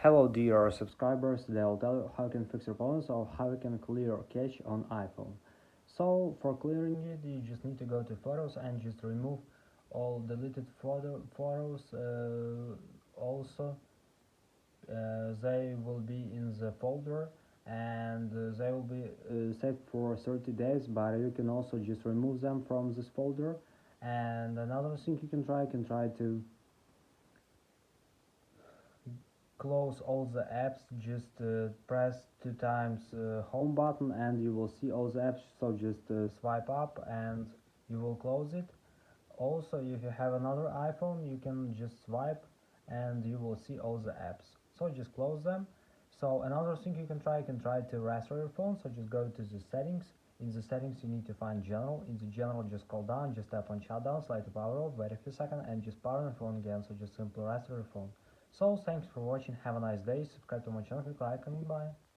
Hello dear subscribers, today I'll tell you how you can fix your problems or how you can clear cache on iPhone. So for clearing it, you just need to go to photos and just remove all deleted photos. Also, they will be in the folder and they will be saved for 30 days, but you can also just remove them from this folder. And another thing you can try to close all the apps. Just press 2 times home button and you will see all the apps, so just swipe up and you will close it. Also, if you have another iPhone, you can just swipe and you will see all the apps, so just close them. So another thing you can try to restore your phone. So just go to the settings. In the settings you need to find general. In the general, just scroll down, just tap on shutdown, slide to power off, wait a few seconds and just power your phone again. So just simply restore your phone. So thanks for watching, have a nice day, subscribe to my channel, click like and bye.